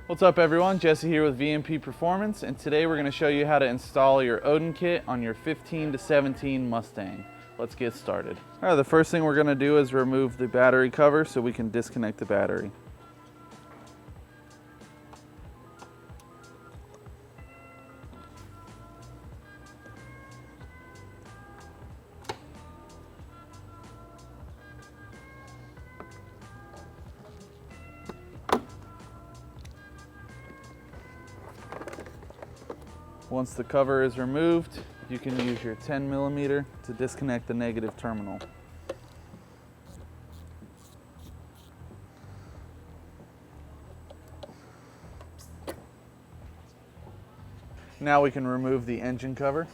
What's up everyone, Jesse here with VMP Performance, and today we're going to show you how to install your Odin kit on your 15 to 17 Mustang. Let's get started. All right, the first thing we're going to do is remove the battery cover so we can disconnect the battery. Once the cover is removed, you can use your 10mm to disconnect the negative terminal. Now we can remove the engine cover.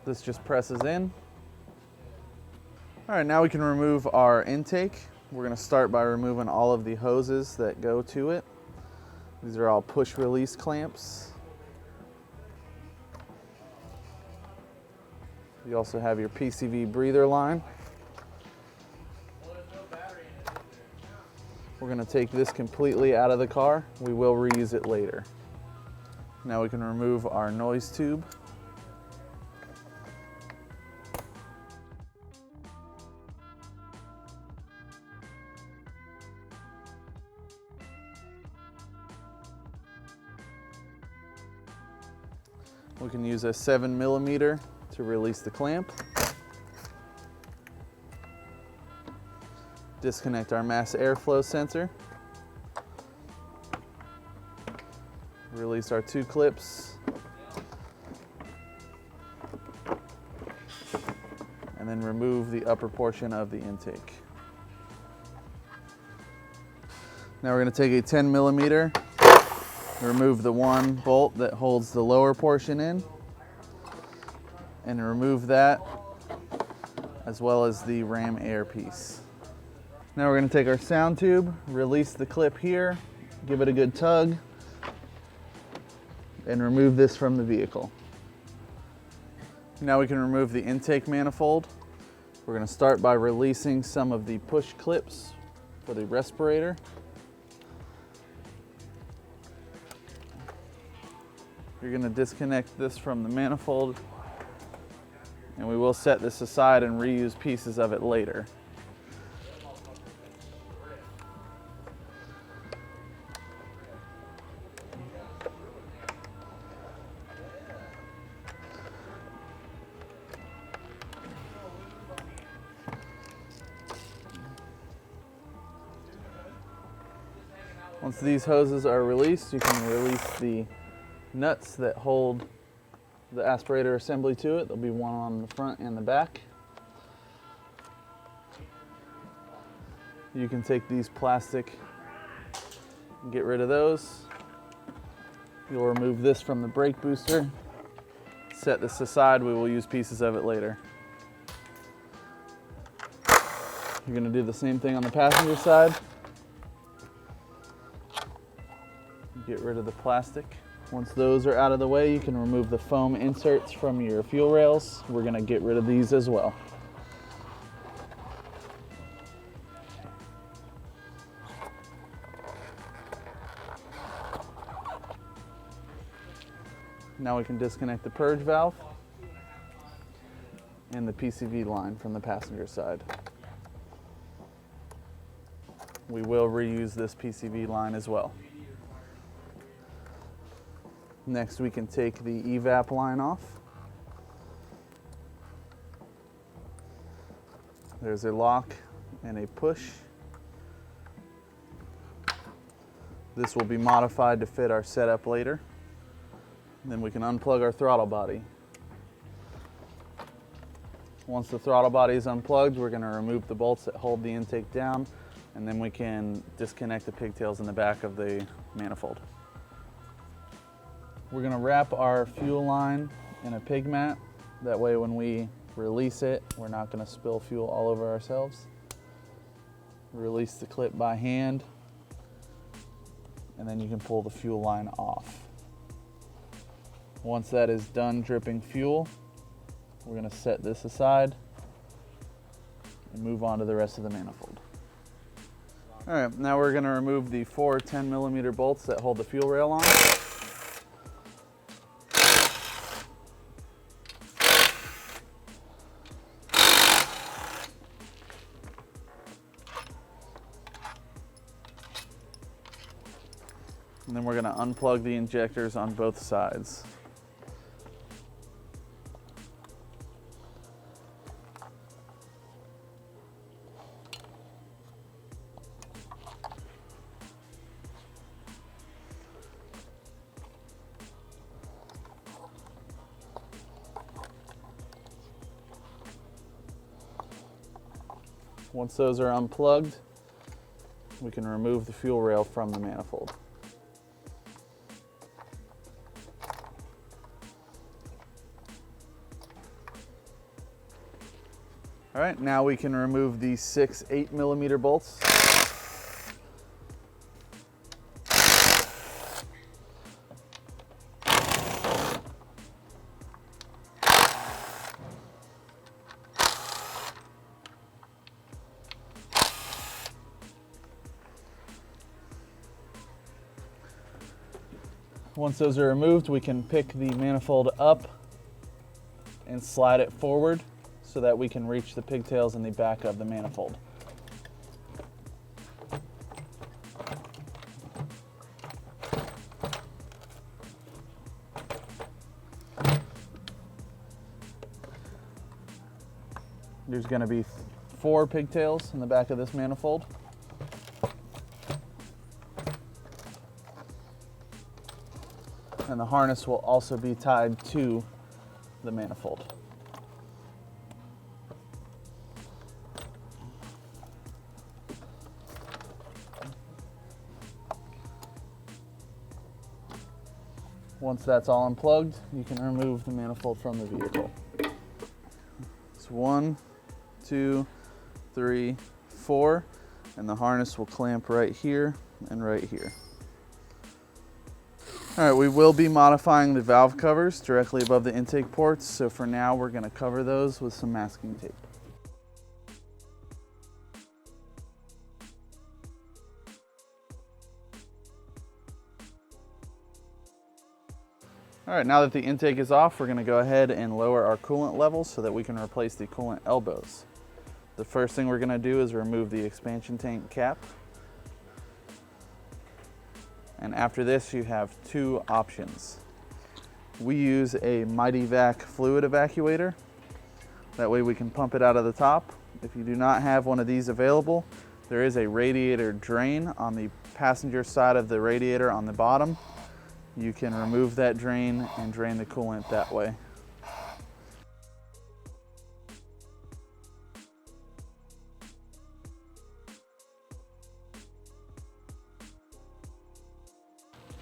This just presses in. All right, now we can remove our intake. We're going to start by removing all of the hoses that go to it. These are all push release clamps. You also have your PCV breather line. We're going to take this completely out of the car. We will reuse it later. Now we can remove our noise tube. We can use a 7mm to release the clamp. Disconnect our mass airflow sensor. Release our two clips. And then remove the upper portion of the intake. Now we're going to take a 10mm, remove the one bolt that holds the lower portion in, and remove that, as well as the ram air piece. Now we're going to take our sound tube, release the clip here, give it a good tug, and remove this from the vehicle. Now we can remove the intake manifold. We're going to start by releasing some of the push clips for the respirator. You're going to disconnect this from the manifold, and we will set this aside and reuse pieces of it later. Once these hoses are released, you can release the nuts that hold the aspirator assembly to it. There'll be one on the front and the back. You can take these plastic and get rid of those. You'll remove this from the brake booster. Set this aside, we will use pieces of it later. You're going to do the same thing on the passenger side. Get rid of the plastic. Once those are out of the way, you can remove the foam inserts from your fuel rails. We're going to get rid of these as well. Now we can disconnect the purge valve and the PCV line from the passenger side. We will reuse this PCV line as well. Next, we can take the evap line off. There's a lock and a push. This will be modified to fit our setup later. Then we can unplug our throttle body. Once the throttle body is unplugged, we're going to remove the bolts that hold the intake down, and then we can disconnect the pigtails in the back of the manifold. We're going to wrap our fuel line in a pig mat. That way when we release it, we're not going to spill fuel all over ourselves. Release the clip by hand, and then you can pull the fuel line off. Once that is done dripping fuel, we're going to set this aside and move on to the rest of the manifold. All right, now we're gonna remove the 4 10mm bolts that hold the fuel rail on. And then we're gonna unplug the injectors on both sides. Once those are unplugged, we can remove the fuel rail from the manifold. All right, now we can remove these 6 8mm bolts. Once those are removed, we can pick the manifold up and slide it forward so that we can reach the pigtails in the back of the manifold. There's going to be 4 pigtails in the back of this manifold. And the harness will also be tied to the manifold. Once that's all unplugged, you can remove the manifold from the vehicle. It's 1, 2, 3, 4, and the harness will clamp right here and right here. All right, we will be modifying the valve covers directly above the intake ports, so for now we're going to cover those with some masking tape. All right, now that the intake is off, we're going to go ahead and lower our coolant levels so that we can replace the coolant elbows. The first thing we're going to do is remove the expansion tank cap. And after this, you have 2 options. We use a Mighty-Vac fluid evacuator. That way we can pump it out of the top. If you do not have one of these available, there is a radiator drain on the passenger side of the radiator on the bottom. You can remove that drain and drain the coolant that way.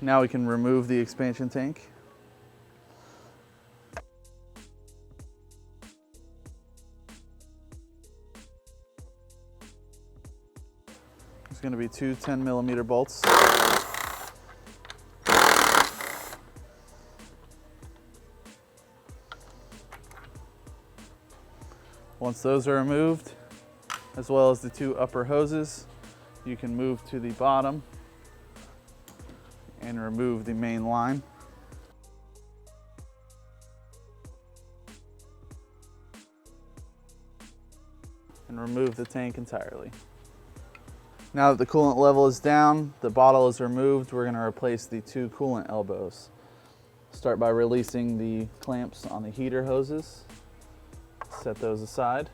Now we can remove the expansion tank. There's going to be 2 10mm bolts. Once those are removed, as well as the 2 upper hoses, you can move to the bottom and remove the main line. And remove the tank entirely. Now that the coolant level is down, the bottle is removed, we're going to replace the 2 coolant elbows. Start by releasing the clamps on the heater hoses. Set those aside.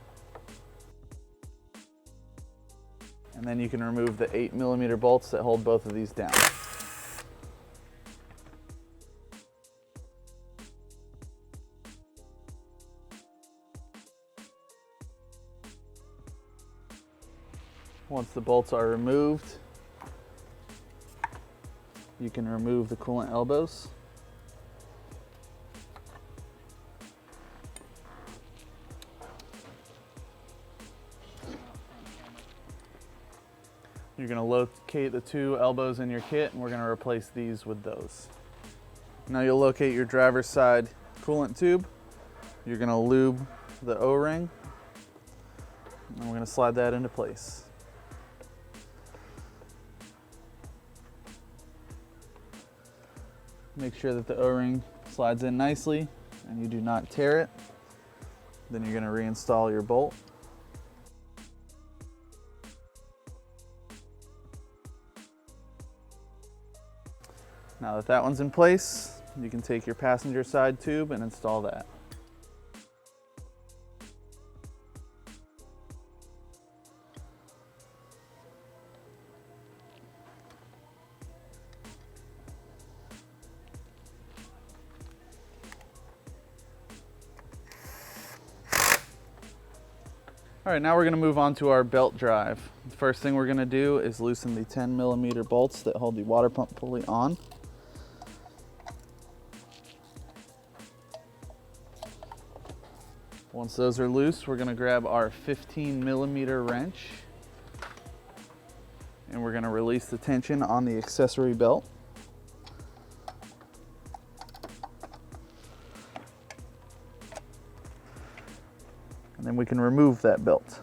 And then you can remove the 8mm bolts that hold both of these down. Once the bolts are removed, you can remove the coolant elbows. You're going to locate the 2 elbows in your kit, and we're going to replace these with those. Now you'll locate your driver's side coolant tube. You're going to lube the O-ring, and we're going to slide that into place. Make sure that the O-ring slides in nicely and you do not tear it. Then you're going to reinstall your bolt. Now that that one's in place, you can take your passenger side tube and install that. All right, now we're gonna move on to our belt drive. The first thing we're gonna do is loosen the 10mm bolts that hold the water pump pulley on. Once those are loose, we're gonna grab our 15mm wrench and we're gonna release the tension on the accessory belt. And then we can remove that belt.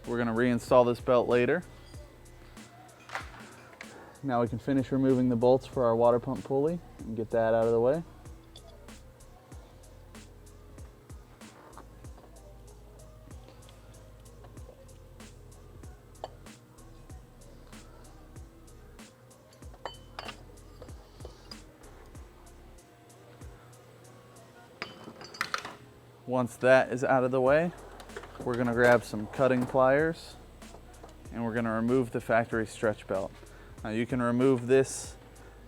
We're going to reinstall this belt later. Now we can finish removing the bolts for our water pump pulley and get that out of the way. Once that is out of the way, we're going to grab some cutting pliers and we're going to remove the factory stretch belt. Now you can remove this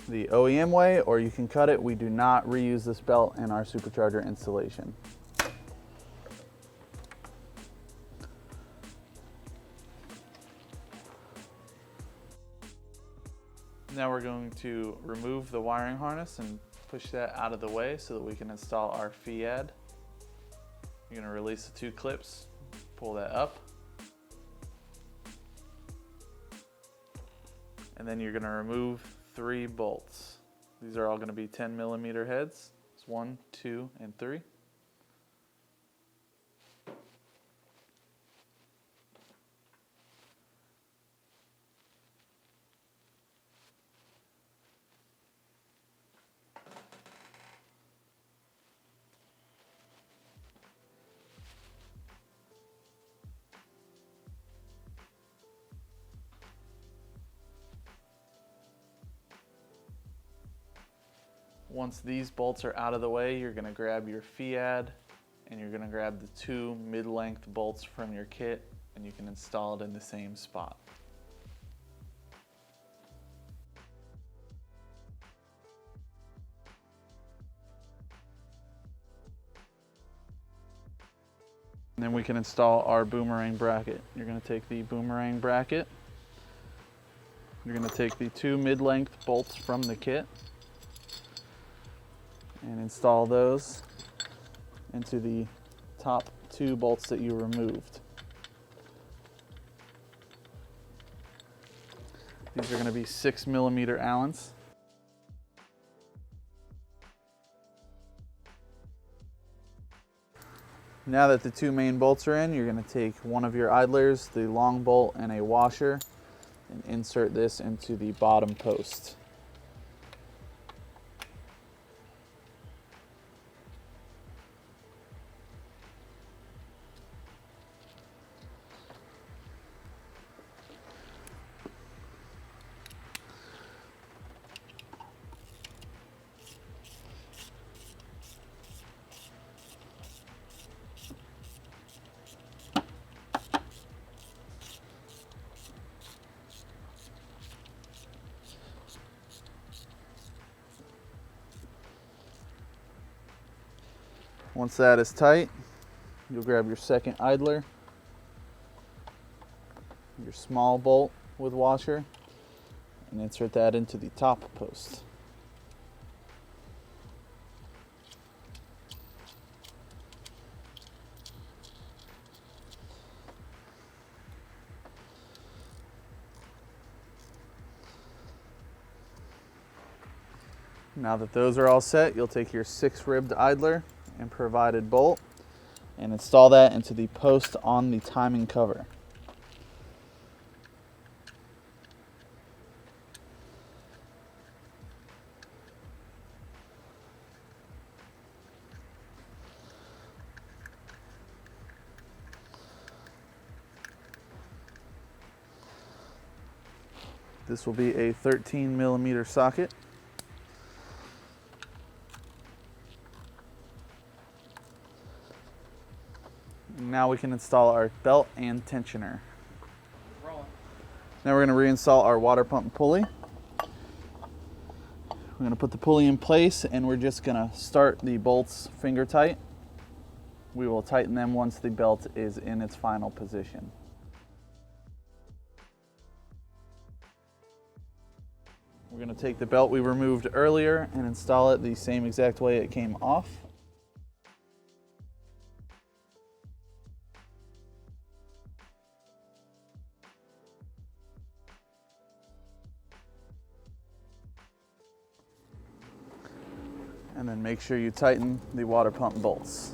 the OEM way or you can cut it. We do not reuse this belt in our supercharger installation. Now we're going to remove the wiring harness and push that out of the way so that we can install our FIAD. You're going to release the two clips, pull that up, and then you're going to remove 3 bolts. These are all going to be 10mm heads. It's 1, 2, and 3. Once these bolts are out of the way, you're going to grab your FIAD and you're going to grab the 2 mid-length bolts from your kit and you can install it in the same spot. And then we can install our boomerang bracket. You're going to take the boomerang bracket, you're going to take the 2 mid-length bolts from the kit and install those into the top 2 bolts that you removed. These are going to be 6mm Allens. Now that the 2 main bolts are in, you're going to take one of your idlers, the long bolt, and a washer, and insert this into the bottom post. Once that is tight, you'll grab your second idler, your small bolt with washer, and insert that into the top post. Now that those are all set, you'll take your 6-ribbed idler and provided bolt and install that into the post on the timing cover. This will be a 13mm socket. Now we can install our belt and tensioner. Now we're going to reinstall our water pump pulley. We're going to put the pulley in place and we're just going to start the bolts finger tight. We will tighten them once the belt is in its final position. We're going to take the belt we removed earlier and install it the same exact way it came off. And then make sure you tighten the water pump bolts.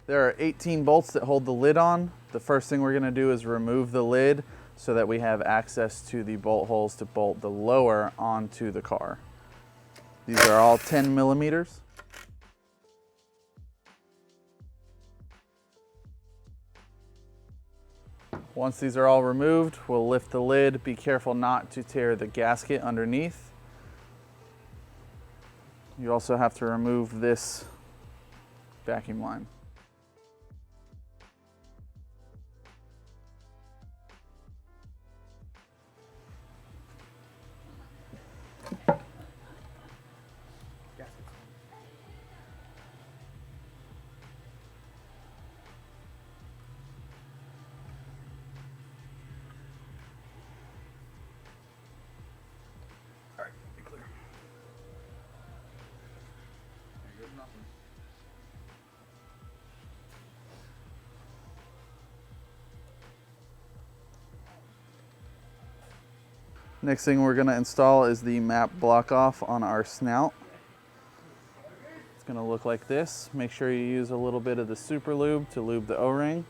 There are 18 bolts that hold the lid on. The first thing we're going to do is remove the lid so that we have access to the bolt holes to bolt the lower onto the car. These are all 10mm. Once these are all removed, we'll lift the lid. Be careful not to tear the gasket underneath. You also have to remove this vacuum line. Next thing we're going to install is the map block off on our snout. It's going to look like this. Make sure you use a little bit of the super lube to lube the O-ring.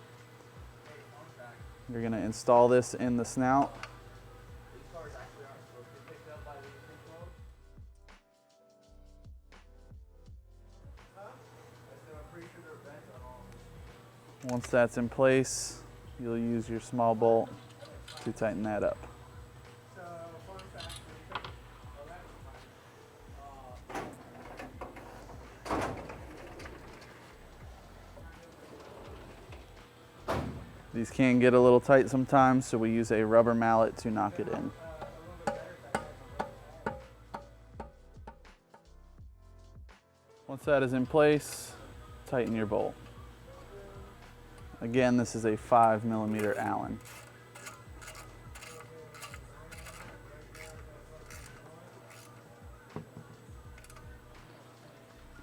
You're going to install this in the snout. Once that's in place, you'll use your small bolt to tighten that up. These can get a little tight sometimes, so we use a rubber mallet to knock it in. Once that is in place, tighten your bolt. Again, this is a 5mm Allen.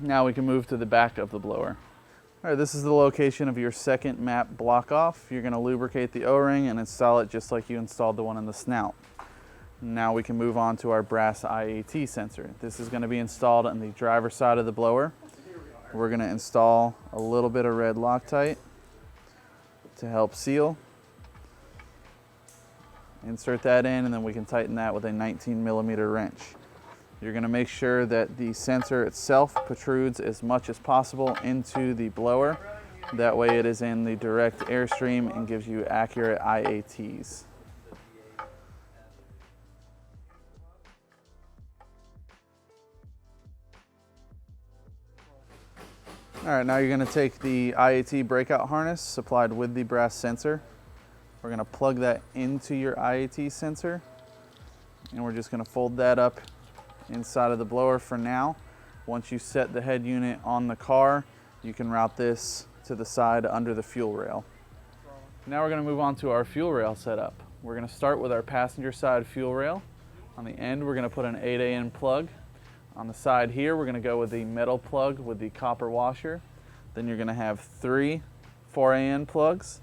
Now we can move to the back of the blower. All right, this is the location of your second map block off. You're going to lubricate the O-ring and install it just like you installed the one in the snout. Now we can move on to our brass IAT sensor. This is going to be installed on the driver's side of the blower. We're going to install a little bit of red Loctite to help seal. Insert that in and then we can tighten that with a 19mm wrench. You're going to make sure that the sensor itself protrudes as much as possible into the blower. That way it is in the direct airstream and gives you accurate IATs. All right, now you're going to take the IAT breakout harness supplied with the brass sensor. We're going to plug that into your IAT sensor and we're just going to fold that up inside of the blower for now. Once you set the head unit on the car, you can route this to the side under the fuel rail. Now we're going to move on to our fuel rail setup. We're going to start with our passenger side fuel rail. On the end, we're going to put an 8AN plug. On the side here, we're going to go with the metal plug with the copper washer. Then you're going to have 3 4AN plugs,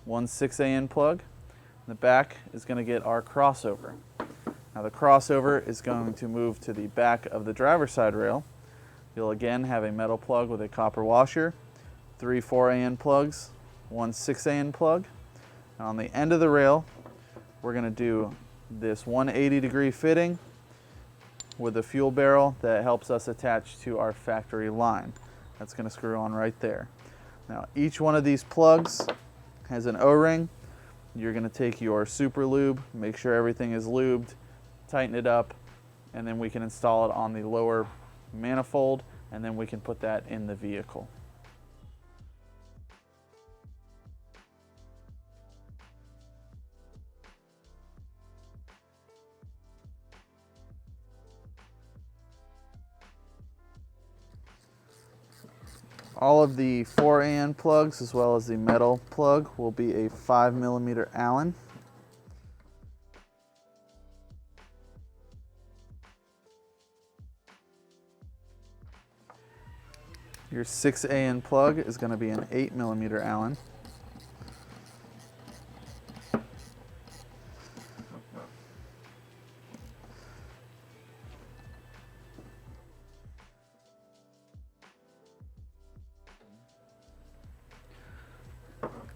1 6AN plug. the back is going to get our crossover. Now the crossover is going to move to the back of the driver's side rail. You'll again have a metal plug with a copper washer, 3 4AN plugs, 1 6AN plug. And on the end of the rail, we're going to do this 180-degree fitting with a fuel barrel that helps us attach to our factory line. That's going to screw on right there. Now each one of these plugs has an O-ring. You're going to take your super lube, make sure everything is lubed, tighten it up, and then we can install it on the lower manifold, and then we can put that in the vehicle. All of the 4AN plugs as well as the metal plug will be a 5mm Allen. Your 6AN plug is going to be an 8mm Allen.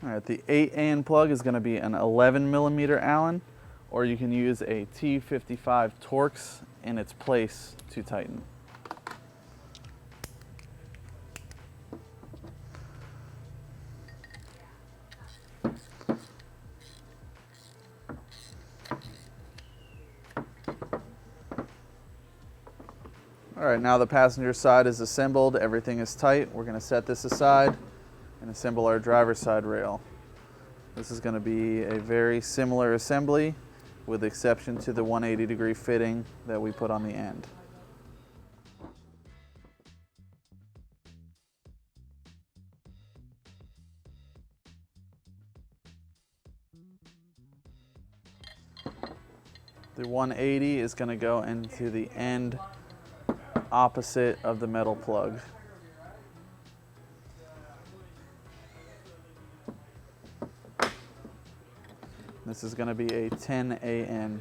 All right, the 8AN plug is going to be an 11mm Allen, or you can use a T55 Torx in its place to tighten. All right, now the passenger side is assembled, everything is tight. We're going to set this aside and assemble our driver's side rail. This is going to be a very similar assembly with the exception to the 180-degree fitting that we put on the end. The 180 is going to go into the end opposite of the metal plug. This is going to be a 10AN.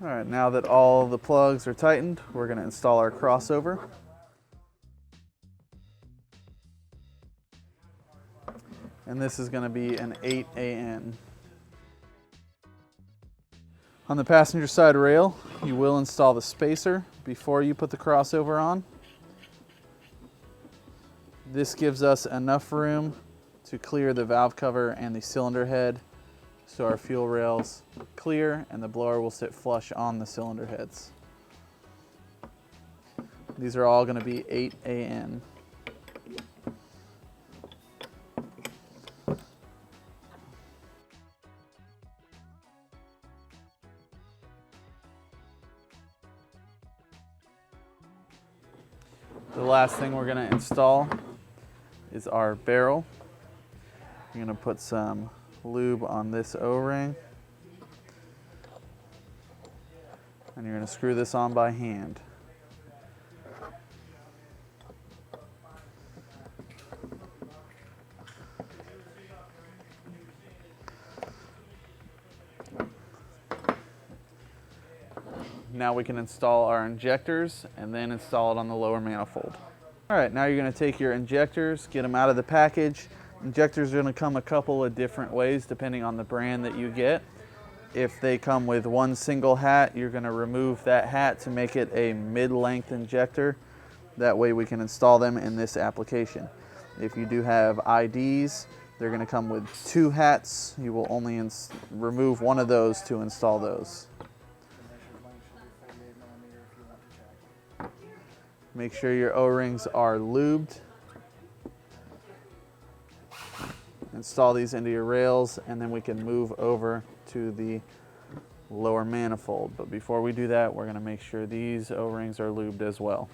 All right, now that all the plugs are tightened, we're going to install our crossover. And this is going to be an 8AN. On the passenger side rail, you will install the spacer before you put the crossover on. This gives us enough room to clear the valve cover and the cylinder head so our fuel rails clear and the blower will sit flush on the cylinder heads. These are all going to be 8AN. The last thing we're going to install is our barrel. You're going to put some lube on this O-ring, and you're going to screw this on by hand. Now we can install our injectors and then install it on the lower manifold. All right, now you're going to take your injectors, get them out of the package. Injectors are going to come a couple of different ways depending on the brand that you get. If they come with one single hat, you're going to remove that hat to make it a mid-length injector. That way we can install them in this application. If you do have IDs, they're going to come with 2 hats. You will only remove one of those to install those. Make sure your O-rings are lubed. Install these into your rails, and then we can move over to the lower manifold. But before we do that, we're going to make sure these O-rings are lubed as well.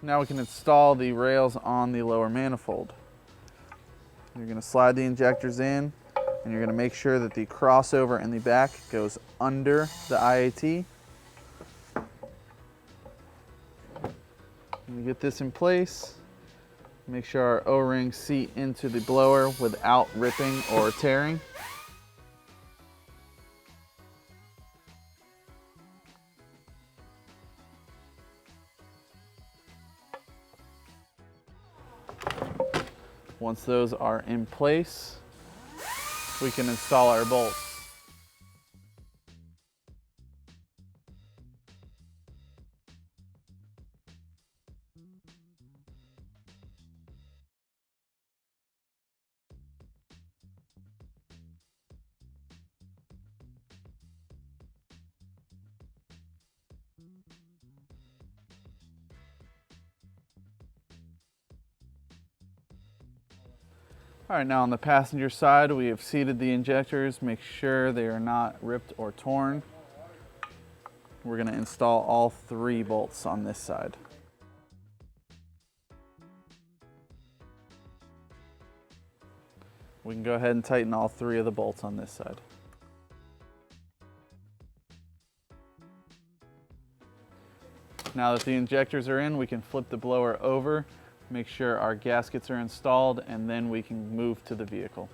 Now we can install the rails on the lower manifold. You're going to slide the injectors in, and you're going to make sure that the crossover in the back goes under the IAT. We get this in place. Make sure our O-rings seat into the blower without ripping or tearing. Once those are in place, we can install our bolts. All right, now on the passenger side, we have seated the injectors. Make sure they are not ripped or torn. We're going to install all 3 bolts on this side. We can go ahead and tighten all 3 of the bolts on this side. Now that the injectors are in, we can flip the blower over, make sure our gaskets are installed, and then we can move to the vehicle.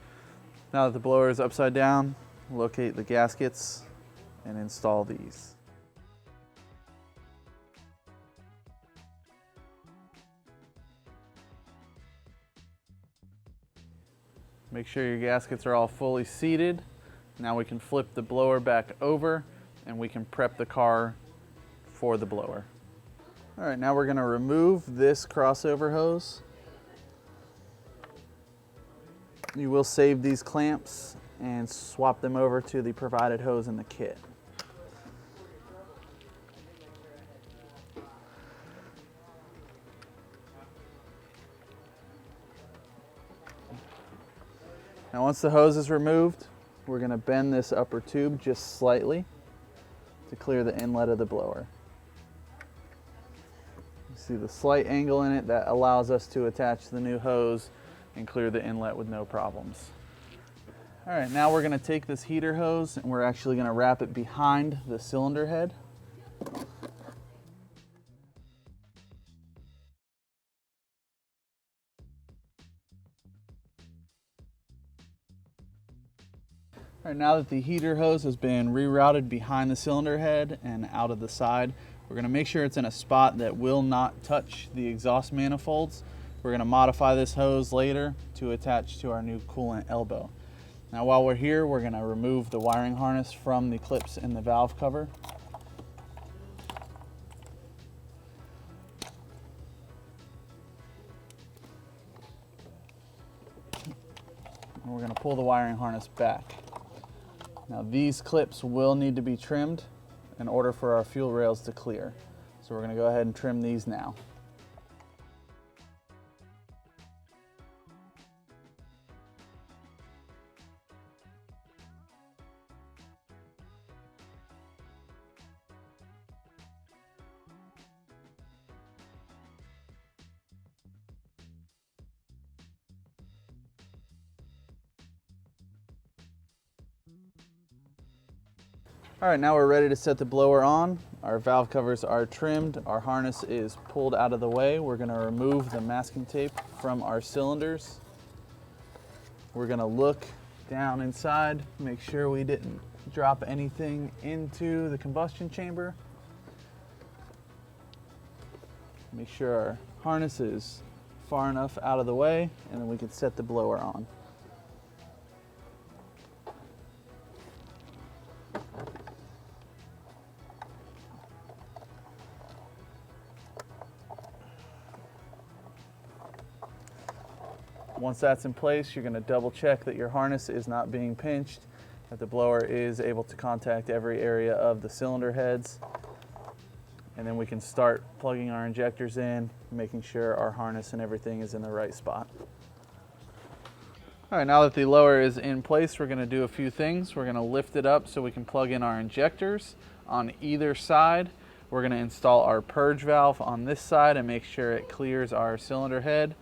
Now that the blower is upside down, locate the gaskets and install these. Make sure your gaskets are all fully seated. Now we can flip the blower back over and we can prep the car for the blower. All right, now we're going to remove this crossover hose. You will save these clamps and swap them over to the provided hose in the kit. Now once the hose is removed, we're going to bend this upper tube just slightly to clear the inlet of the blower. You see the slight angle in it that allows us to attach the new hose and clear the inlet with no problems. All right, now we're going to take this heater hose and we're actually going to wrap it behind the cylinder head. All right, now that the heater hose has been rerouted behind the cylinder head and out of the side, we're going to make sure it's in a spot that will not touch the exhaust manifolds. We're going to modify this hose later to attach to our new coolant elbow. Now while we're here, we're going to remove the wiring harness from the clips in the valve cover. And we're going to pull the wiring harness back. Now these clips will need to be trimmed in order for our fuel rails to clear. So we're going to go ahead and trim these now. All right, now we're ready to set the blower on. Our valve covers are trimmed. Our harness is pulled out of the way. We're going to remove the masking tape from our cylinders. We're going to look down inside, make sure we didn't drop anything into the combustion chamber. Make sure our harness is far enough out of the way, and then we can set the blower on. Once that's in place, you're going to double check that your harness is not being pinched, that the blower is able to contact every area of the cylinder heads. And then we can start plugging our injectors in, making sure our harness and everything is in the right spot. All right, now that the lower is in place, we're going to do a few things. We're going to lift it up so we can plug in our injectors on either side. We're going to install our purge valve on this side and make sure it clears our cylinder head.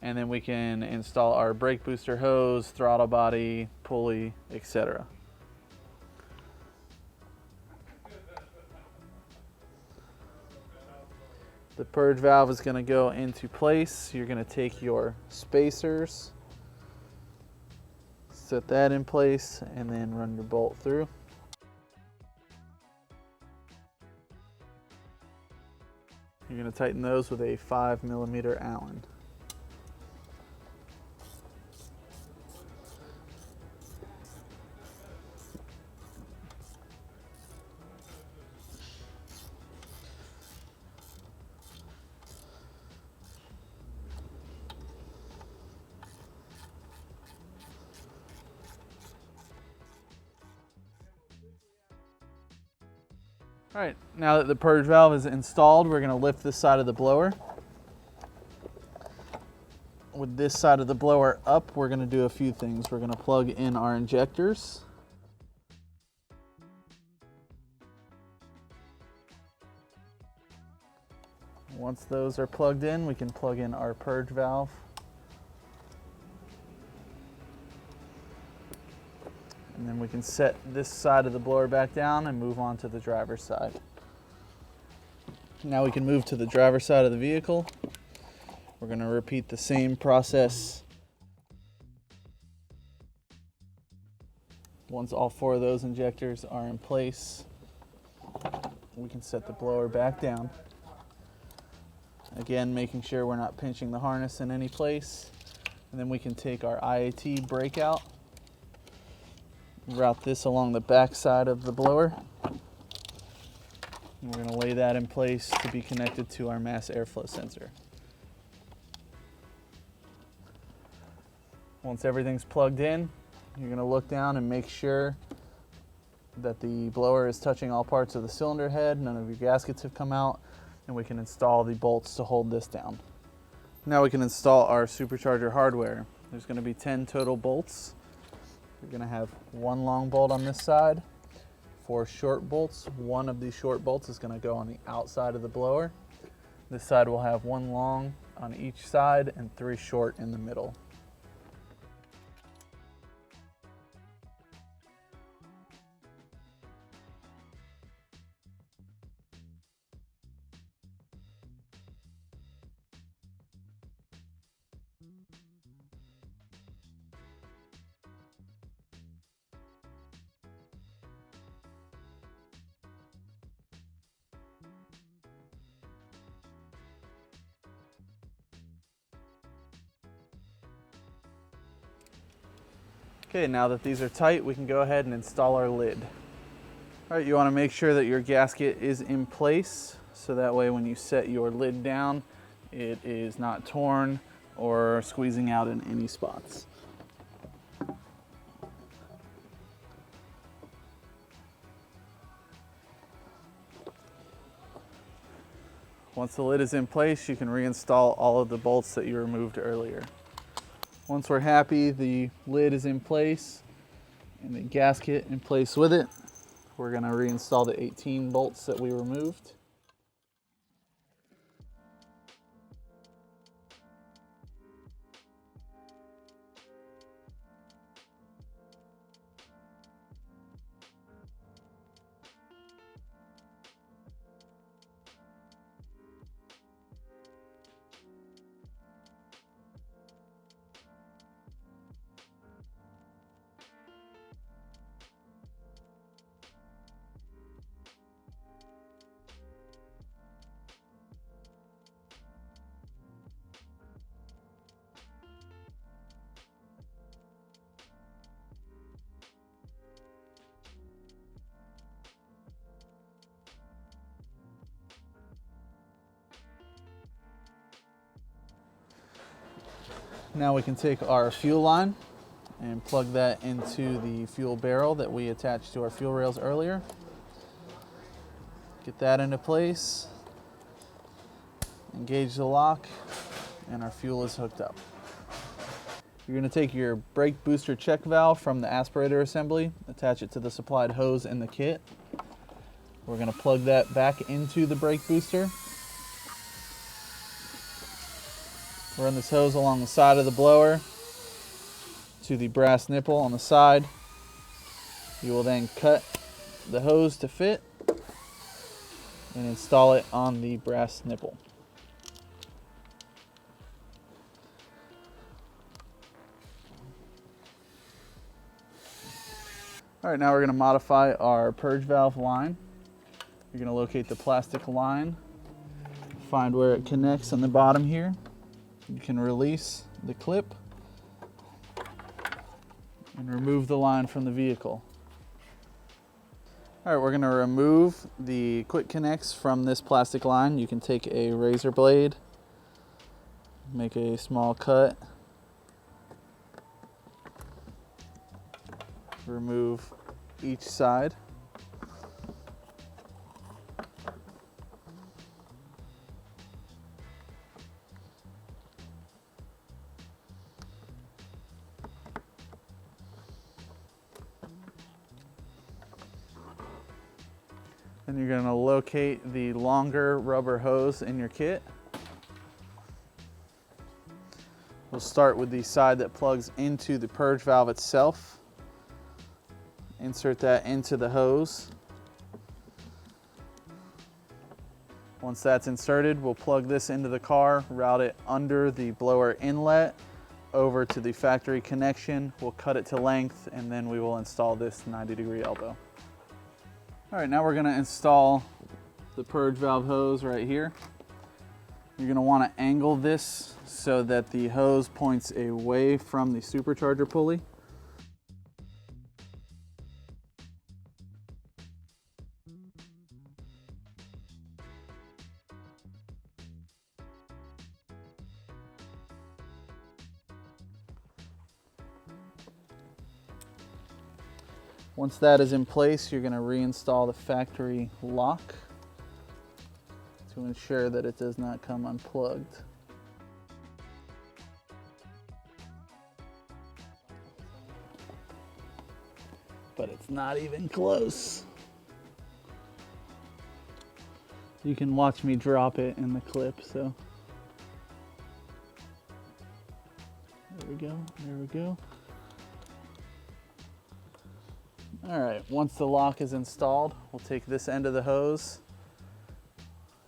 And then we can install our brake booster hose, throttle body, pulley, etc. The purge valve is going to go into place. You're going to take your spacers, set that in place, and then run your bolt through. You're going to tighten those with a 5mm Allen. All right, now that the purge valve is installed, we're going to lift this side of the blower. With this side of the blower up, we're going to do a few things. We're going to plug in our injectors. Once those are plugged in, we can plug in our purge valve. And then we can set this side of the blower back down and move on to the driver's side. Now we can move to the driver's side of the vehicle. We're going to repeat the same process. Once all 4 of those injectors are in place, we can set the blower back down. Again, making sure we're not pinching the harness in any place. And then we can take our IAT breakout, route this along the back side of the blower. And we're going to lay that in place to be connected to our mass airflow sensor. Once everything's plugged in, you're going to look down and make sure that the blower is touching all parts of the cylinder head, none of your gaskets have come out, and we can install the bolts to hold this down. Now we can install our supercharger hardware. There's going to be 10 total bolts. You're going to have 1 long bolt on this side, 4 short bolts. One of these short bolts is going to go on the outside of the blower. This side will have 1 long on each side and 3 short in the middle. Okay, now that these are tight, we can go ahead and install our lid. All right, you want to make sure that your gasket is in place, so that way when you set your lid down, it is not torn or squeezing out in any spots. Once the lid is in place, you can reinstall all of the bolts that you removed earlier. Once we're happy the lid is in place and the gasket in place with it, we're going to reinstall the 18 bolts that we removed. Now we can take our fuel line and plug that into the fuel barrel that we attached to our fuel rails earlier. Get that into place, engage the lock, and our fuel is hooked up. You're going to take your brake booster check valve from the aspirator assembly, attach it to the supplied hose in the kit. We're going to plug that back into the brake booster. Run this hose along the side of the blower to the brass nipple on the side. You will then cut the hose to fit and install it on the brass nipple. All right, now we're going to modify our purge valve line. You're going to locate the plastic line, find where it connects on the bottom here. You can release the clip and remove the line from the vehicle. All right, we're going to remove the quick connects from this plastic line. You can take a razor blade, make a small cut, remove each side. Then you're going to locate the longer rubber hose in your kit. We'll start with the side that plugs into the purge valve itself. Insert that into the hose. Once that's inserted, we'll plug this into the car, route it under the blower inlet over to the factory connection. We'll cut it to length, and then we will install this 90-degree elbow. All right, now we're going to install the purge valve hose right here. You're going to want to angle this so that the hose points away from the supercharger pulley. Once that is in place, you're going to reinstall the factory lock to ensure that it does not come unplugged. But it's not even close. You can watch me drop it in the clip, so. There we go, there we go. All right, once the lock is installed, we'll take this end of the hose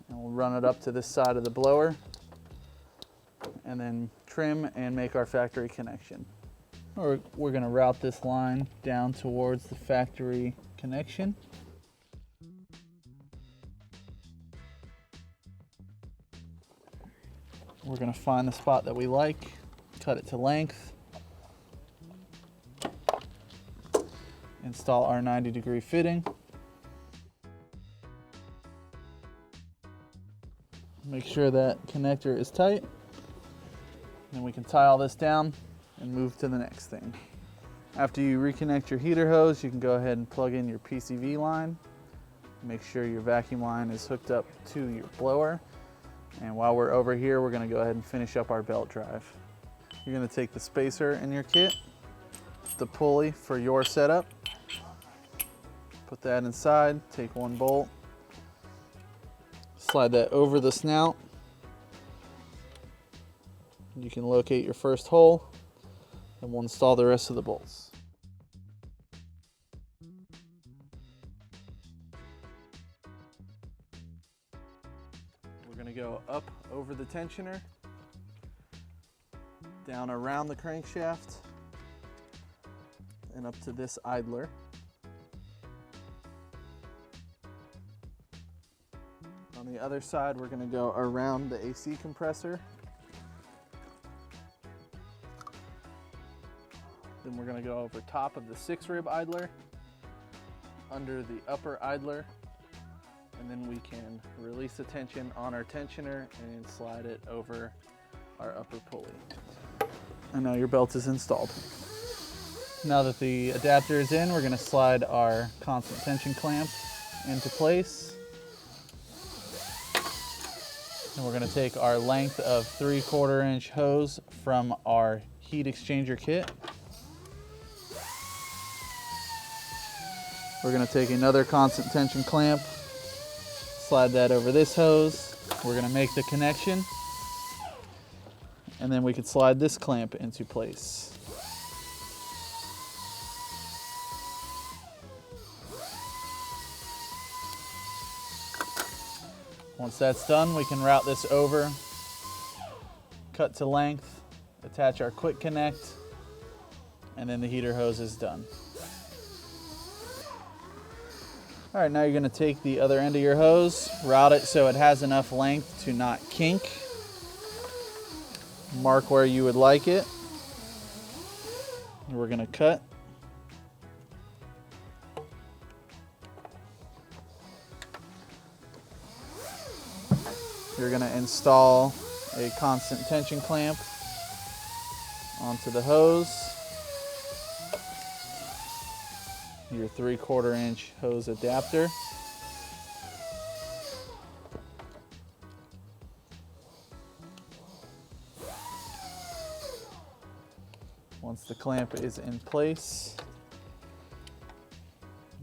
and we'll run it up to this side of the blower and then trim and make our factory connection. We're gonna route this line down towards the factory connection. We're gonna find the spot that we like, cut it to length, install our 90-degree fitting. Make sure that connector is tight. Then we can tie all this down and move to the next thing. After you reconnect your heater hose, you can go ahead and plug in your PCV line. Make sure your vacuum line is hooked up to your blower. And while we're over here, we're gonna go ahead and finish up our belt drive. You're gonna take the spacer in your kit, the pulley for your setup, put that inside, take one bolt, slide that over the snout. You can locate your first hole, and we'll install the rest of the bolts. We're going to go up over the tensioner, down around the crankshaft, and up to this idler. On the other side, we're going to go around the AC compressor. Then we're going to go over top of the 6-rib idler, under the upper idler, and then we can release the tension on our tensioner and slide it over our upper pulley. And now your belt is installed. Now that the adapter is in, we're going to slide our constant tension clamp into place. And we're going to take our length of 3/4 inch hose from our heat exchanger kit. We're going to take another constant tension clamp Slide that over this hose. We're gonna make the connection, and then we could slide this clamp into place. Once that's done, we can route this over, cut to length, attach our quick connect, and then the heater hose is done. All right, now you're gonna take the other end of your hose, route it so it has enough length to not kink. Mark where you would like it. We're gonna cut. You're gonna install a constant tension clamp onto the hose. Your 3/4 inch hose adapter. Once the clamp is in place,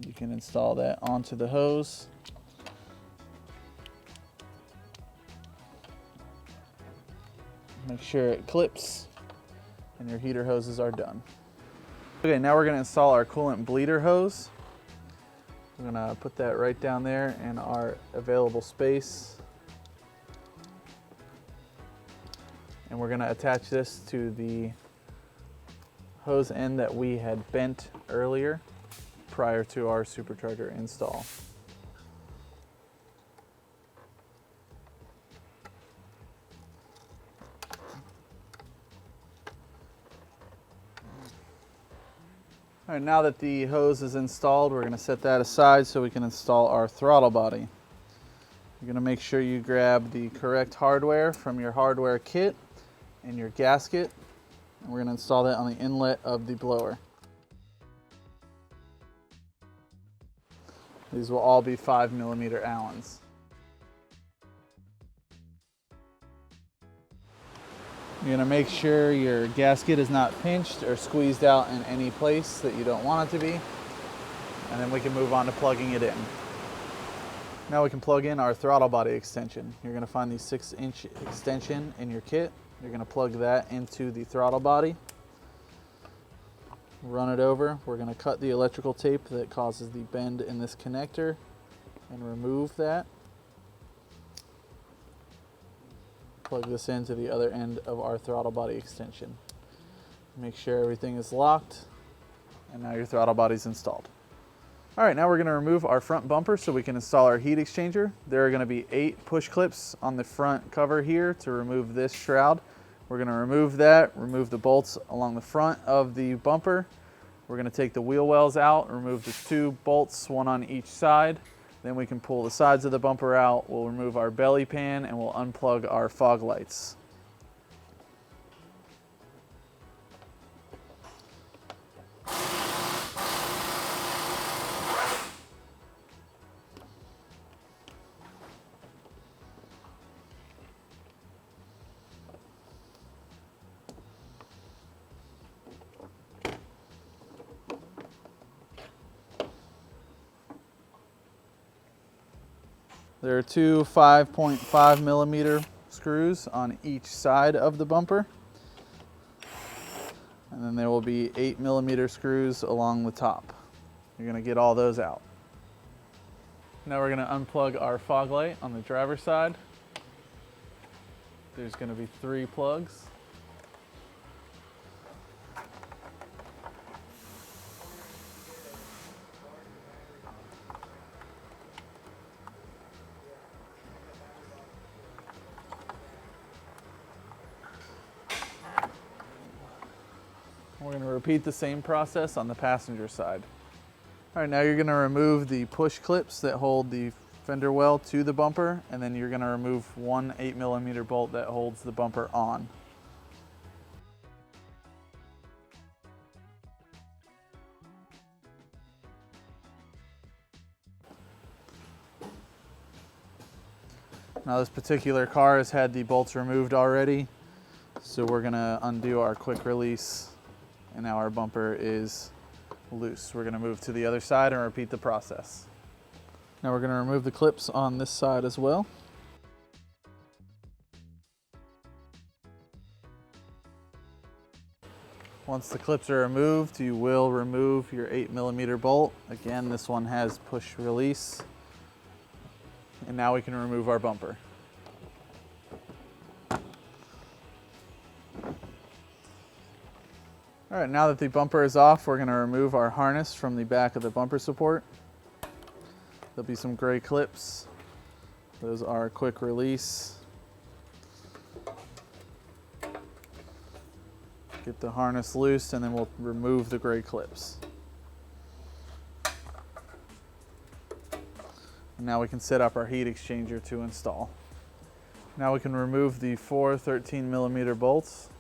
you can install that onto the hose. Make sure it clips, and your heater hoses are done. Okay, now we're gonna install our coolant bleeder hose. We're gonna put that right down there in our available space. And we're gonna attach this to the hose end that we had bent earlier prior to our supercharger install. All right, now that the hose is installed, we're going to set that aside so we can install our throttle body. You're going to make sure you grab the correct hardware from your hardware kit and your gasket. And we're going to install that on the inlet of the blower. These will all be 5mm Allens. You're gonna make sure your gasket is not pinched or squeezed out in any place that you don't want it to be. And then we can move on to plugging it in. Now we can plug in our throttle body extension. You're gonna find the 6-inch extension in your kit. You're gonna plug that into the throttle body. Run it over. We're gonna cut the electrical tape that causes the bend in this connector and remove that. Plug this into the other end of our throttle body extension. Make sure everything is locked, and now your throttle body is installed. All right, now we're gonna remove our front bumper so we can install our heat exchanger. There are gonna be 8 push clips on the front cover here to remove this shroud. We're gonna remove that, remove the bolts along the front of the bumper. We're gonna take the wheel wells out, remove the 2 bolts, one on each side. Then we can pull the sides of the bumper out. We'll remove our belly pan and we'll unplug our fog lights. There are 2 5.5mm screws on each side of the bumper. And then there will be 8mm screws along the top. You're gonna get all those out. Now we're gonna unplug our fog light on the driver's side. There's gonna be 3 plugs. We're going to repeat the same process on the passenger side. All right, now you're going to remove the push clips that hold the fender well to the bumper, and then you're going to remove one 8mm bolt that holds the bumper on. Now this particular car has had the bolts removed already, so we're going to undo our quick release. And now our bumper is loose. We're going to move to the other side and repeat the process. Now we're going to remove the clips on this side as well. Once the clips are removed, you will remove your 8mm bolt. Again, this one has push release. And now we can remove our bumper. All right, now that the bumper is off, we're going to remove our harness from the back of the bumper support. There'll be some gray clips. Those are quick release. Get the harness loose and then we'll remove the gray clips. And now we can set up our heat exchanger to install. Now we can remove the 4 13mm bolts.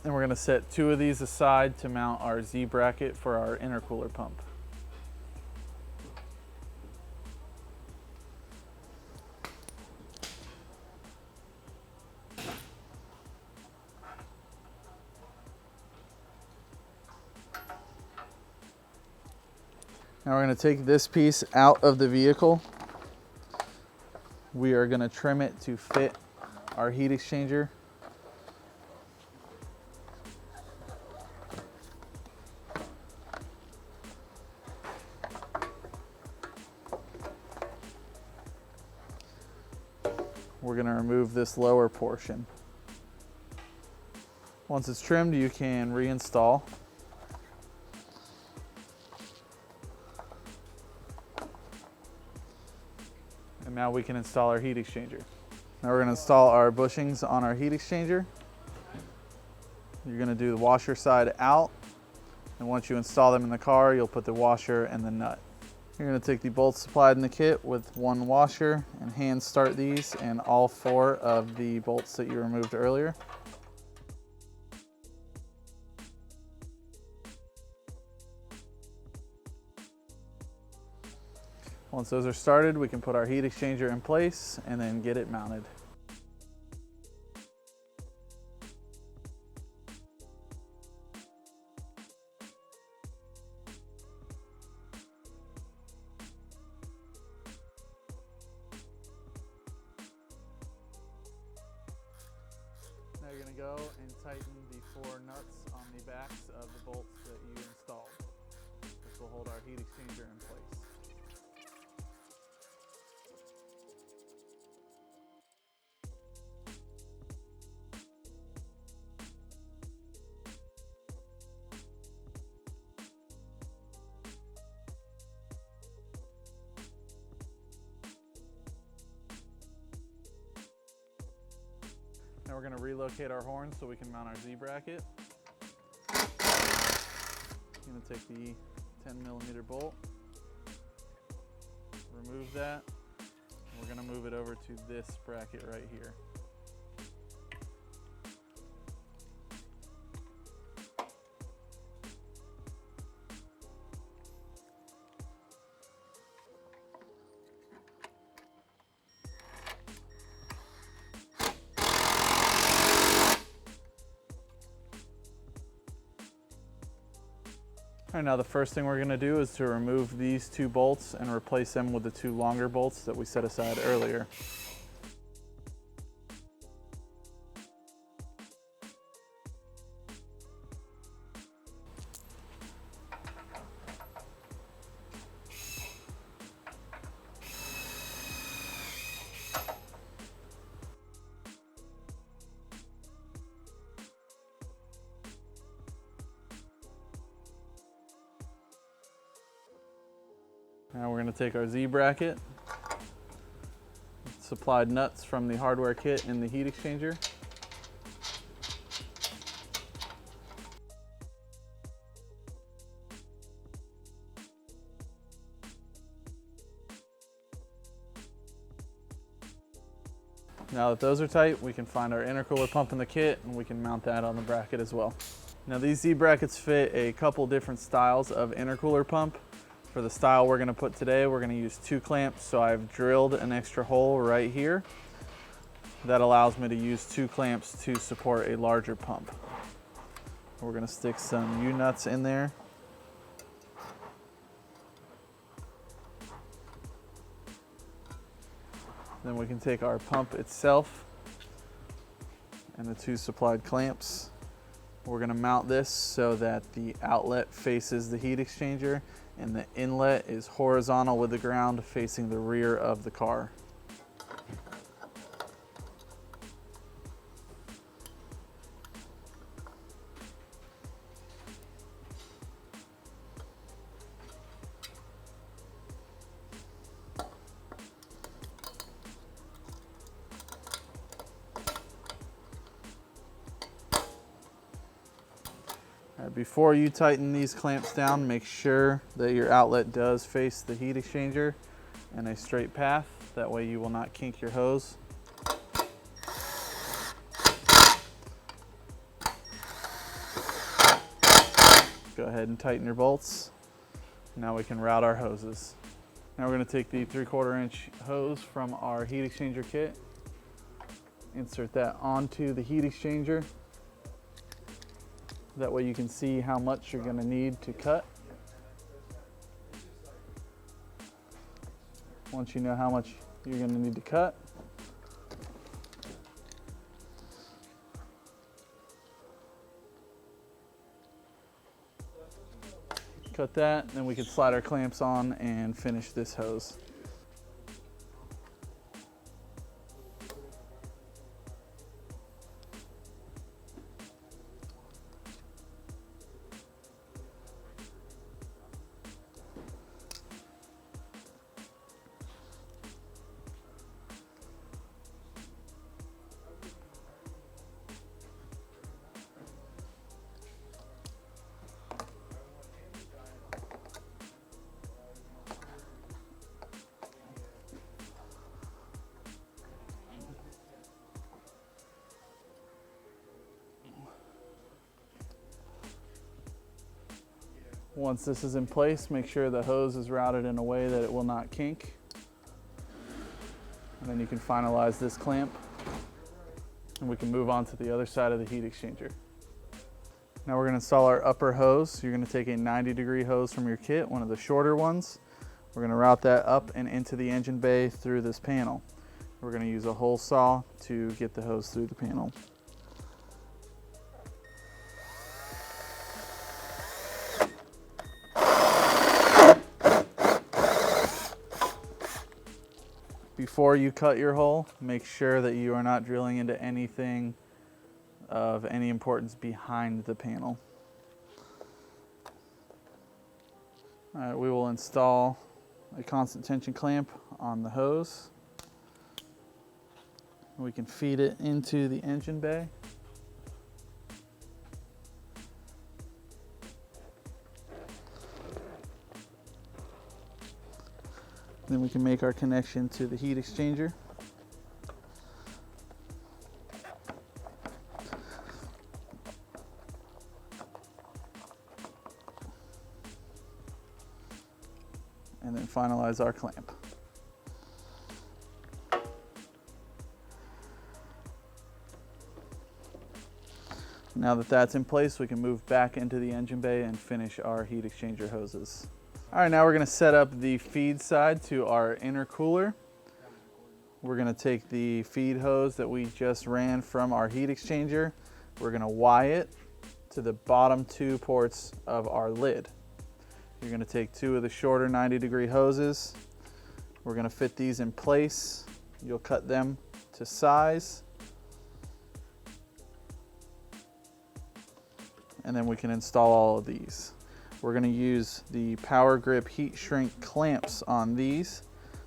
And we're going to set 2 of these aside to mount our Z bracket for our intercooler pump. Now we're going to take this piece out of the vehicle. We are going to trim it to fit our heat exchanger. We're going to remove this lower portion. Once it's trimmed, you can reinstall. And now we can install our heat exchanger. Now we're going to install our bushings on our heat exchanger. You're going to do the washer side out. And once you install them in the car, you'll put the washer and the nut. You're going to take the bolts supplied in the kit with 1 washer and hand start these and all 4 of the bolts that you removed earlier. Once those are started, we can put our heat exchanger in place and then get it mounted. Now you're going to go and tighten the 4 nuts on the backs of the bolts that you installed. This will hold our heat exchanger in place. Now we're going to relocate our horn so we can mount our Z bracket. I'm going to take the 10mm bolt, remove that, and we're going to move it over to this bracket right here. All right, now the first thing we're going to do is to remove these 2 bolts and replace them with the 2 longer bolts that we set aside earlier. Now we're going to take our Z bracket, supplied nuts from the hardware kit in the heat exchanger. Now that those are tight, we can find our intercooler pump in the kit and we can mount that on the bracket as well. Now these Z brackets fit a couple different styles of intercooler pump. For the style we're going to put today, we're going to use 2 clamps, so I've drilled an extra hole right here. That allows me to use 2 clamps to support a larger pump. We're going to stick some U-nuts in there. Then we can take our pump itself and the 2 supplied clamps. We're going to mount this so that the outlet faces the heat exchanger and the inlet is horizontal with the ground facing the rear of the car. Before you tighten these clamps down, make sure that your outlet does face the heat exchanger in a straight path. That way you will not kink your hose. Go ahead and tighten your bolts. Now we can route our hoses. Now we're going to take the 3/4 inch hose from our heat exchanger kit, insert that onto the heat exchanger. That way you can see how much you're going to need to cut. Once you know how much you're going to need to cut, cut that, then we can slide our clamps on and finish this hose. Once this is in place, make sure the hose is routed in a way that it will not kink. And then you can finalize this clamp and we can move on to the other side of the heat exchanger. Now we're going to install our upper hose. You're going to take a 90-degree hose from your kit, one of the shorter ones. We're going to route that up and into the engine bay through this panel. We're going to use a hole saw to get the hose through the panel. Before you cut your hole, make sure that you are not drilling into anything of any importance behind the panel. All right, we will install a constant tension clamp on the hose. We can feed it into the engine bay. Then we can make our connection to the heat exchanger. And then finalize our clamp. Now that that's in place, we can move back into the engine bay and finish our heat exchanger hoses. All right, now we're going to set up the feed side to our intercooler. We're going to take the feed hose that we just ran from our heat exchanger. We're going to Y it to the bottom 2 ports of our lid. You're going to take 2 of the shorter 90-degree hoses. We're going to fit these in place. You'll cut them to size. And then we can install all of these. We're going to use the Power Grip heat shrink clamps on these,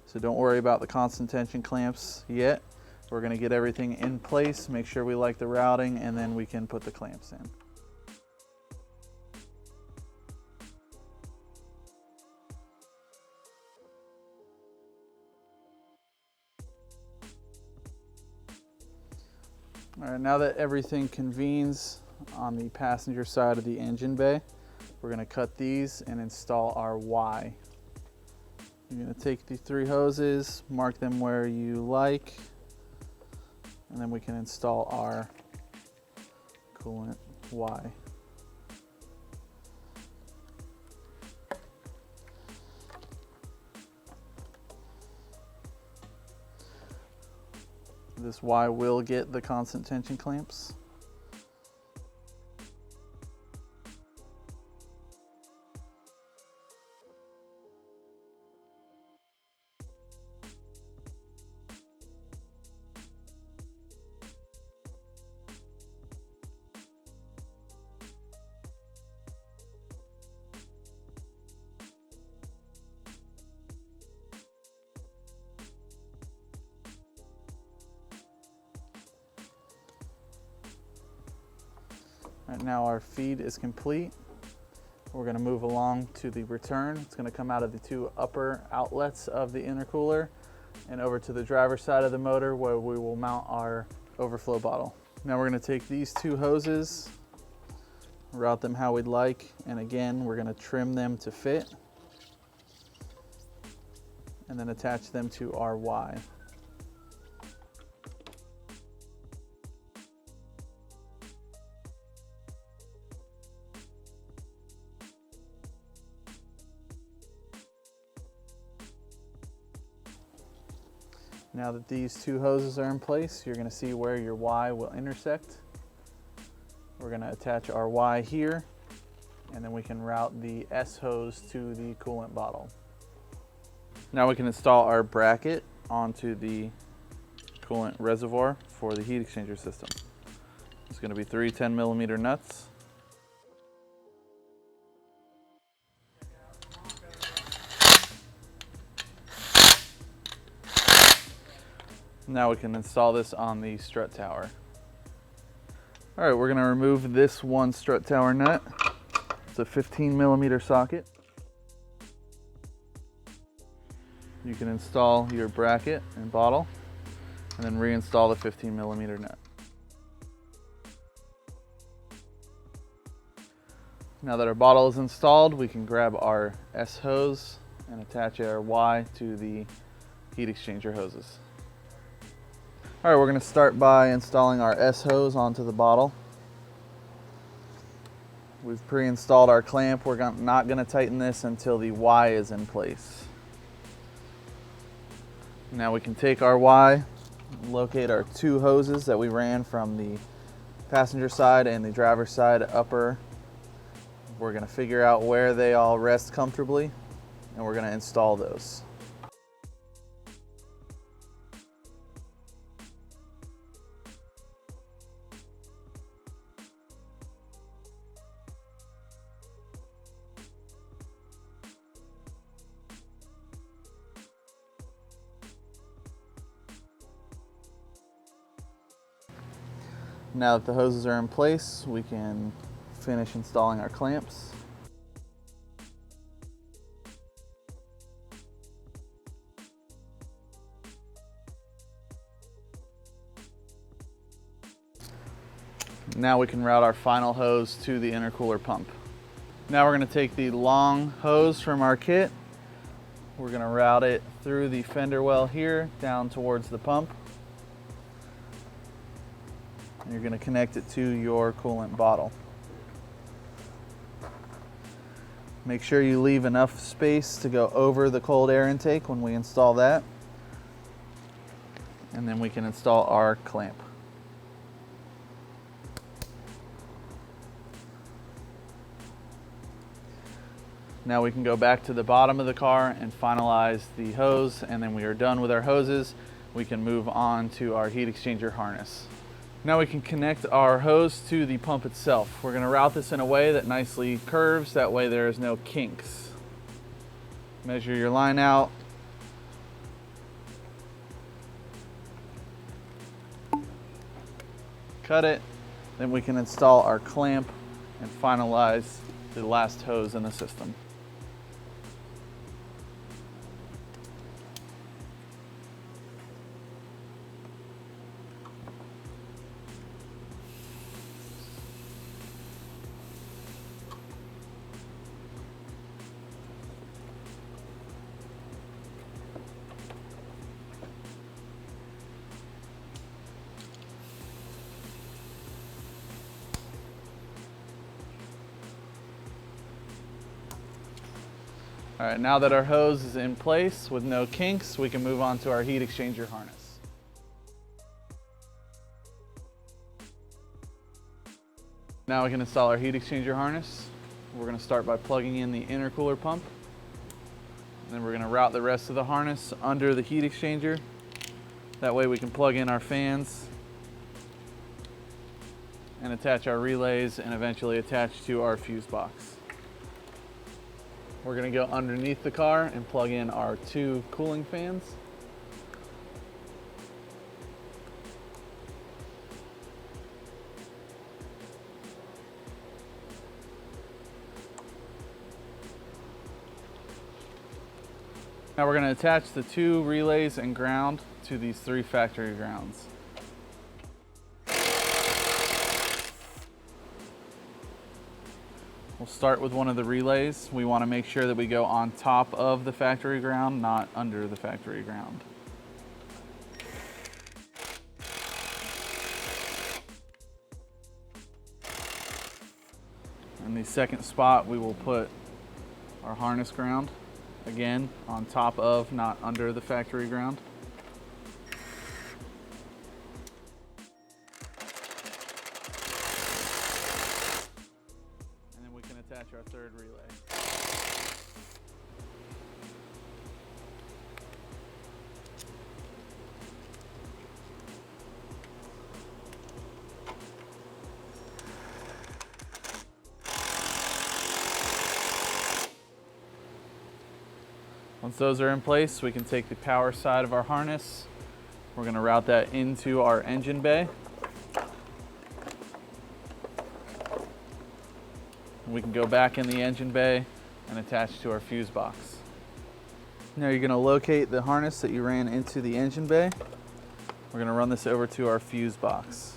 so don't worry about the constant tension clamps yet. We're going to get everything in place, make sure we like the routing, and then we can put the clamps in. All right, now that everything convenes on the passenger side of the engine bay, we're going to cut these and install our Y. You're going to take the 3 hoses, mark them where you like, and then we can install our coolant Y. This Y will get the constant tension clamps. Right now our feed is complete. We're going to move along to the return. It's going to come out of the two upper outlets of the intercooler and over to the driver's side of the motor where we will mount our overflow bottle. Now we're going to take these two hoses, route them how we'd like, and again we're going to trim them to fit and then attach them to our Y. Now that these two hoses are in place, you're going to see where your Y will intersect. We're going to attach our Y here, and then we can route the S hose to the coolant bottle. Now we can install our bracket onto the coolant reservoir for the heat exchanger system. It's going to be 3 10mm nuts. Now we can install this on the strut tower. All right, we're going to remove this one strut tower nut. It's a 15mm socket. You can install your bracket and bottle and then reinstall the 15mm nut. Now that our bottle is installed, we can grab our S hose and attach our Y to the heat exchanger hoses. All right, we're going to start by installing our S hose onto the bottle. We've pre-installed our clamp. We're not going to tighten this until the Y is in place. Now we can take our Y, locate our two hoses that we ran from the passenger side and the driver's side upper. We're going to figure out where they all rest comfortably, and we're going to install those. Now that the hoses are in place, we can finish installing our clamps. Now we can route our final hose to the intercooler pump. Now we're going to take the long hose from our kit. We're going to route it through the fender well here down towards the pump. And you're going to connect it to your coolant bottle. Make sure you leave enough space to go over the cold air intake when we install that. And then we can install our clamp. Now we can go back to the bottom of the car and finalize the hose, and then we are done with our hoses. We can move on to our heat exchanger harness. Now we can connect our hose to the pump itself. We're going to route this in a way that nicely curves, that way there is no kinks. Measure your line out. Cut it. Then we can install our clamp and finalize the last hose in the system. All right, now that our hose is in place with no kinks, we can move on to our heat exchanger harness. Now we can install our heat exchanger harness. We're going to start by plugging in the intercooler pump. And then we're going to route the rest of the harness under the heat exchanger. That way we can plug in our fans and attach our relays and eventually attach to our fuse box. We're going to go underneath the car and plug in our 2 cooling fans. Now we're going to attach the 2 relays and ground to these 3 factory grounds. We'll start with one of the relays. We want to make sure that we go on top of the factory ground, not under the factory ground. In the second spot, we will put our harness ground. Again, on top of, not under the factory ground. And then we can attach our 3rd relay. Once those are in place, we can take the power side of our harness. We're going to route that into our engine bay. We can go back in the engine bay and attach to our fuse box. Now you're going to locate the harness that you ran into the engine bay. We're going to run this over to our fuse box.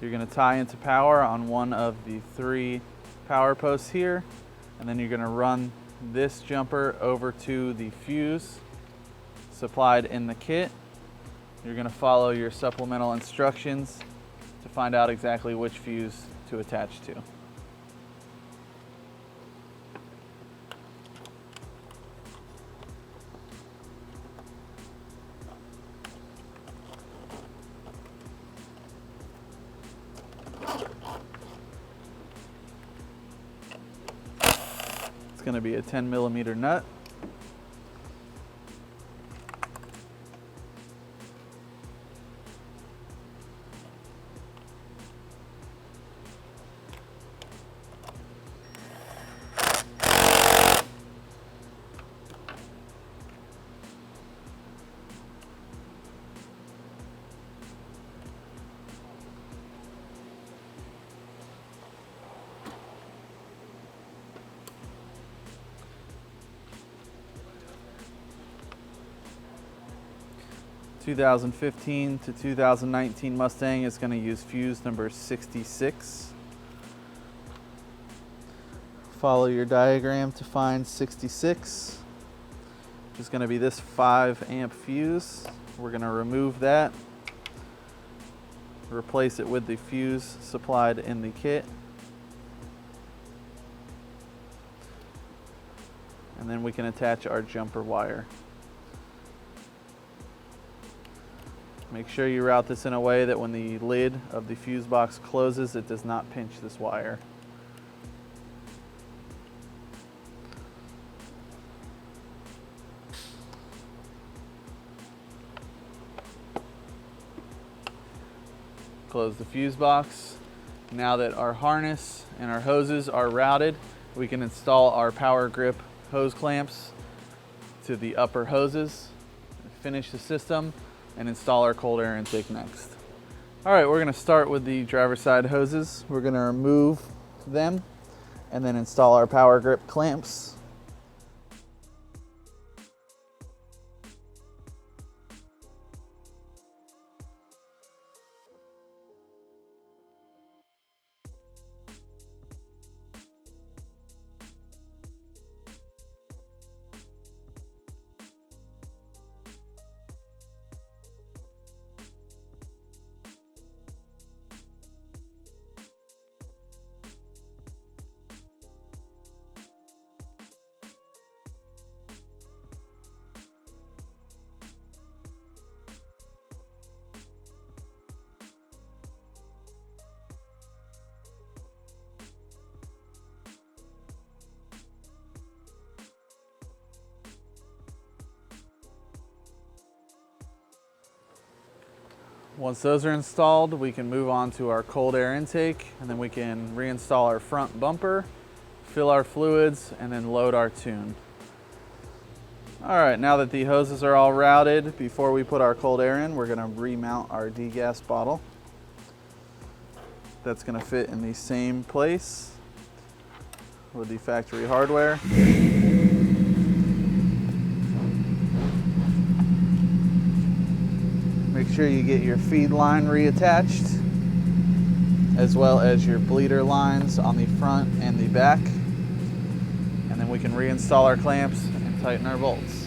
You're going to tie into power on one of the 3 power posts here, and then you're going to run this jumper over to the fuse supplied in the kit. You're going to follow your supplemental instructions to find out exactly which fuse to attach to. It's going to be a 10mm nut. (2015 to 2019) Mustang is going to use fuse number 66. Follow your diagram to find 66, which is going to be this 5-amp fuse. We're going to remove that, replace it with the fuse supplied in the kit, and then we can attach our jumper wire. Make sure you route this in a way that when the lid of the fuse box closes, it does not pinch this wire. Close the fuse box. Now that our harness and our hoses are routed, we can install our power grip hose clamps to the upper hoses, finish the system, and install our cold air intake next. All right, we're gonna start with the driver's side hoses. We're gonna remove them and then install our power grip clamps. Once those are installed, we can move on to our cold air intake, and then we can reinstall our front bumper, fill our fluids, and then load our tune. All right, now that the hoses are all routed, before we put our cold air in, we're gonna remount our degas bottle. That's gonna fit in the same place with the factory hardware. Make sure you get your feed line reattached, as well as your bleeder lines on the front and the back. And then we can reinstall our clamps and tighten our bolts.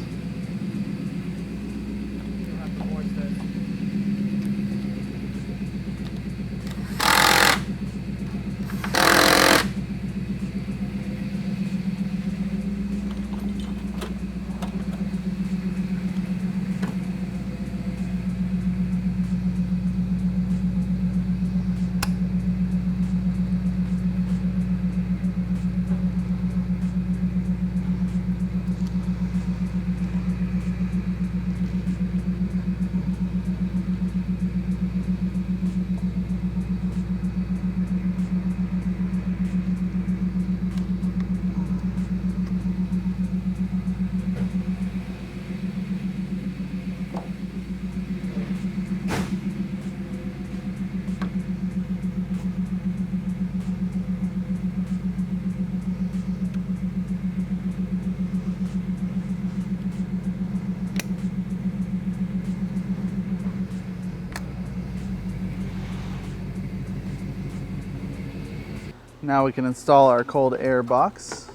Now we can install our cold air box.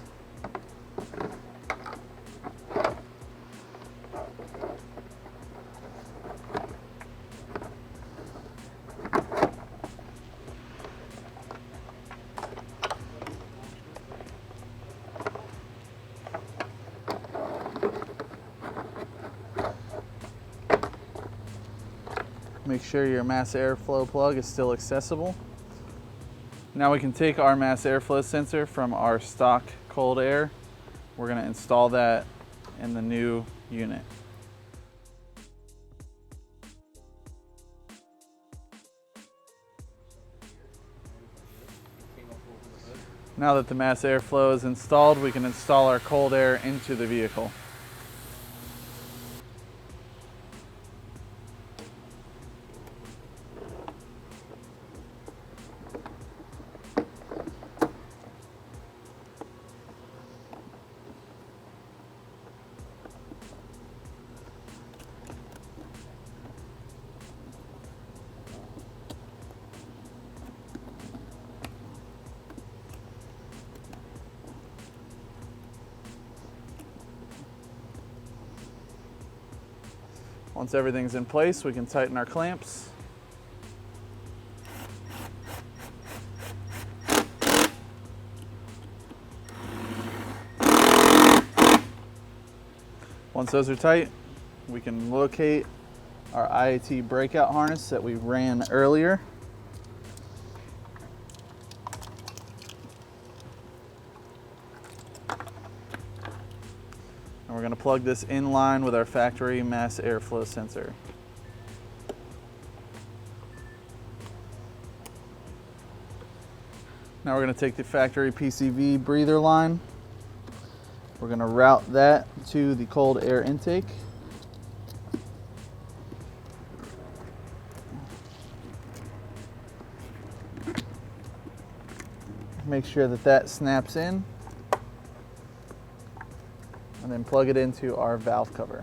Make sure your mass airflow plug is still accessible. Now we can take our mass airflow sensor from our stock cold air. We're going to install that in the new unit. Now that the mass airflow is installed, we can install our cold air into the vehicle. Once everything's in place, we can tighten our clamps. Once those are tight, we can locate our IAT breakout harness that we ran earlier. And we're going to plug this in line with our factory mass airflow sensor. Now we're going to take the factory PCV breather line. We're going to route that to the cold air intake. Make sure that that snaps in, and then plug it into our valve cover.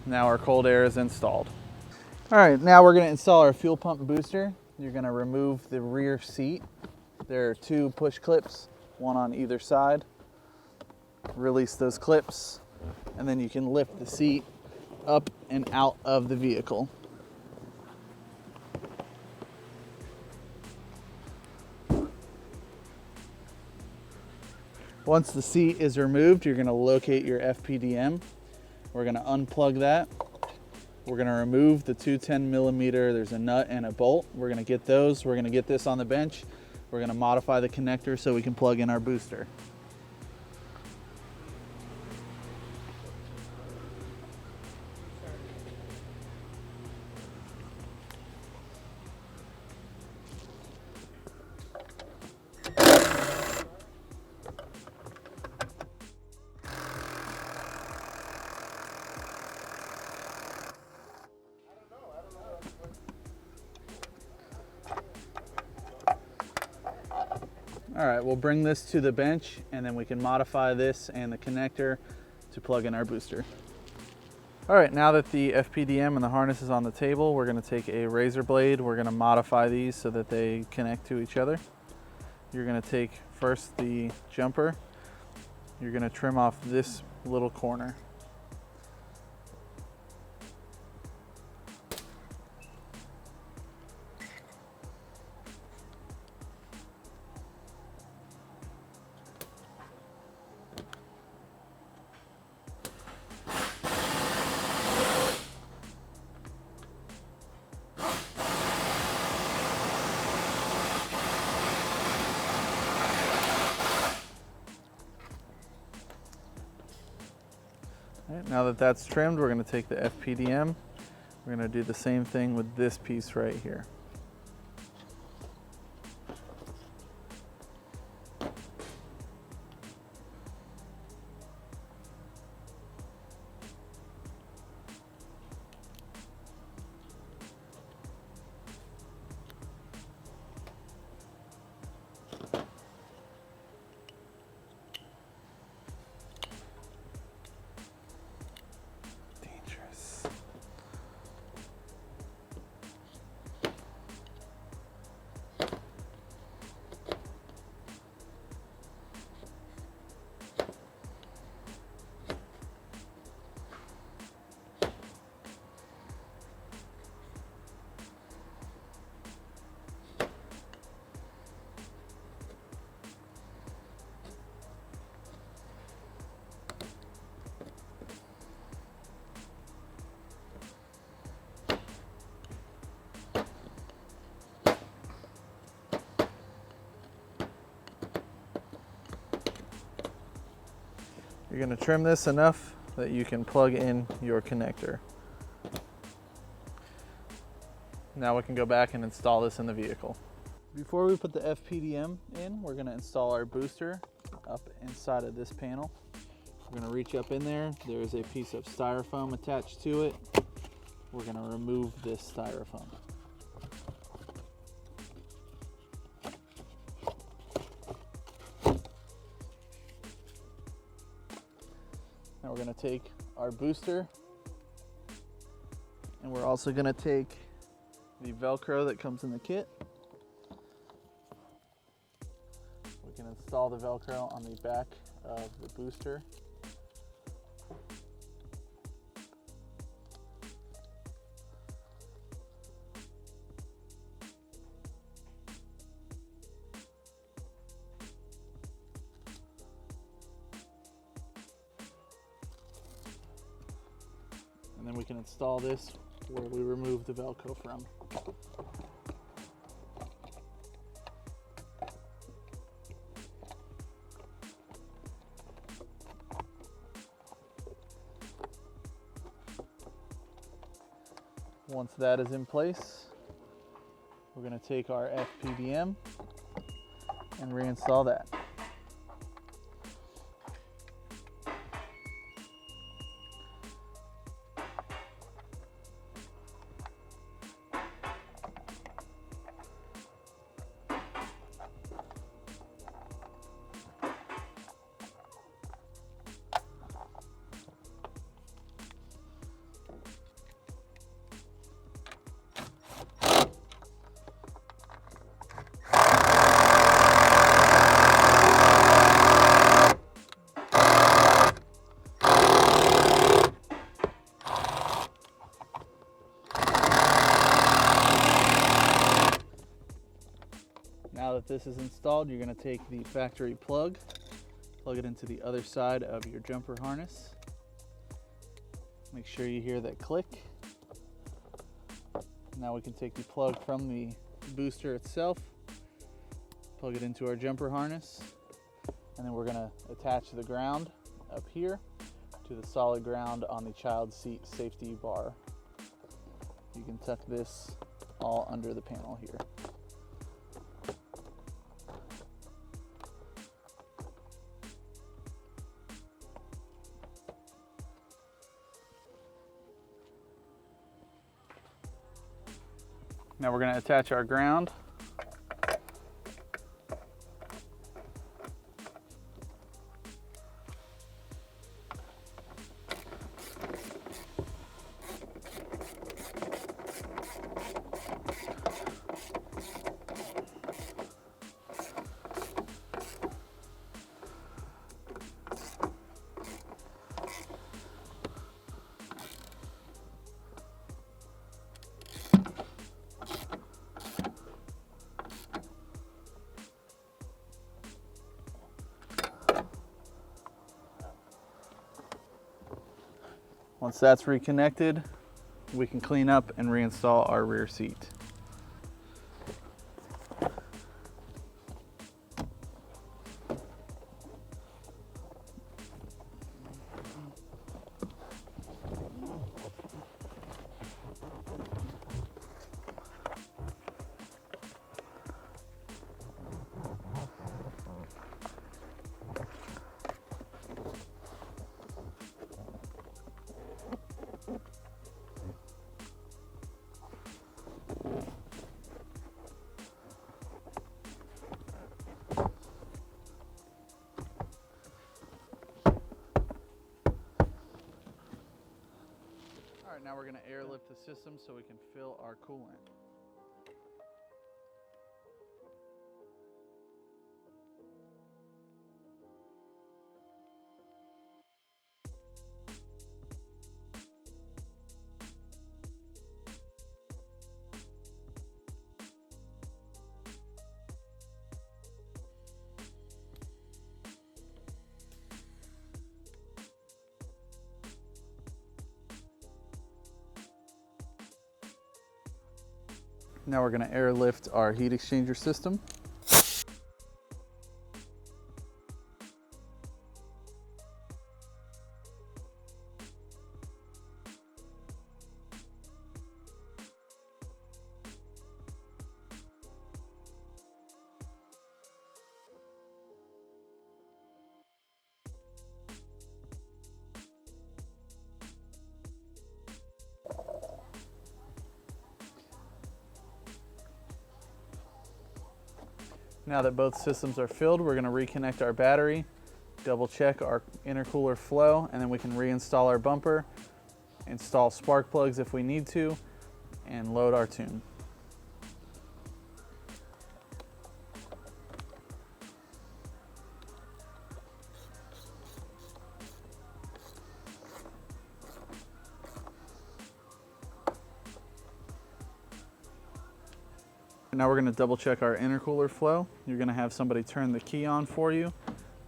Now our cold air is installed. All right, now we're going to install our fuel pump booster. You're going to remove the rear seat. There are two push clips, one on either side. Release those clips, and then you can lift the seat up and out of the vehicle. Once the seat is removed, you're going to locate your FPDM. We're going to unplug that. We're going to remove the two 10mm. There's a nut and a bolt. We're going to get those. We're going to get this on the bench. We're going to modify the connector so we can plug in our booster. All right, we'll bring this to the bench and then we can modify this and the connector to plug in our booster. All right, now that the FPDM and the harness is on the table, we're gonna take a razor blade. We're gonna modify these so that they connect to each other. You're gonna take first the jumper. You're gonna trim off this little corner. All right, now that that's trimmed, we're going to take the FPDM. We're going to do the same thing with this piece right here. You're going to trim this enough that you can plug in your connector. Now we can go back and install this in the vehicle. Before we put the FPDM in, we're going to install our booster up inside of this panel. We're going to reach up in there. There is a piece of styrofoam attached to it. We're going to remove this styrofoam. Now we're going to take our booster, and we're also going to take the Velcro that comes in the kit. We can install the Velcro on the back of the booster. And then we can install this where we remove the Velcro from. Once that is in place, we're going to take our FPDM and reinstall that. Now that this is installed, you're going to take the factory plug it into the other side of your jumper harness. Make sure you hear that click. Now we can take the plug from the booster itself, plug it into our jumper harness, and then we're going to attach the ground up here to the solid ground on the child seat safety bar. You can tuck this all under the panel here. Now we're going to attach our ground. Once that's reconnected, we can clean up and reinstall our rear seat. All right, now we're going to airlift the system so we can fill our coolant. Now we're going to airlift our heat exchanger system. Now that both systems are filled, we're going to reconnect our battery, double check our intercooler flow, and then we can reinstall our bumper, install spark plugs if we need to, and load our tune. Now we're going to double check our intercooler flow. You're going to have somebody turn the key on for you.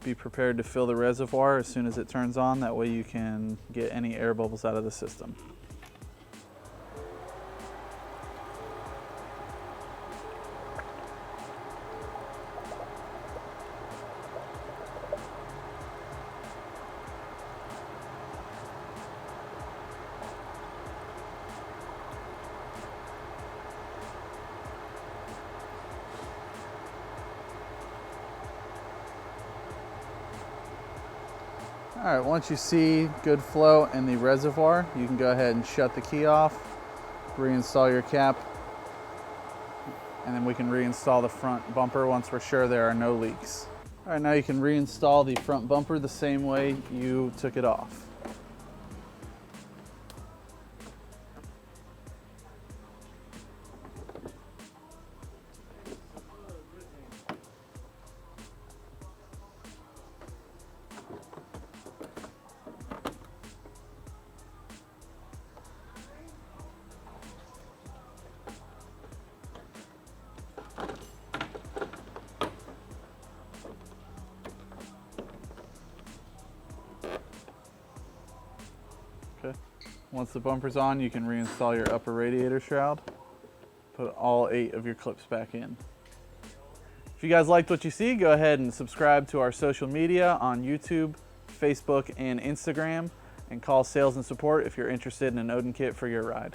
Be prepared to fill the reservoir as soon as it turns on. That way you can get any air bubbles out of the system. All right, once you see good flow in the reservoir, you can go ahead and shut the key off, reinstall your cap, and then we can reinstall the front bumper once we're sure there are no leaks. All right, now you can reinstall the front bumper the same way you took it off. Okay. Once the bumper's on, you can reinstall your upper radiator shroud. Put all 8 of your clips back in. If you guys liked what you see, go ahead and subscribe to our social media on YouTube, Facebook, and Instagram, and call sales and support if you're interested in an Odin kit for your ride.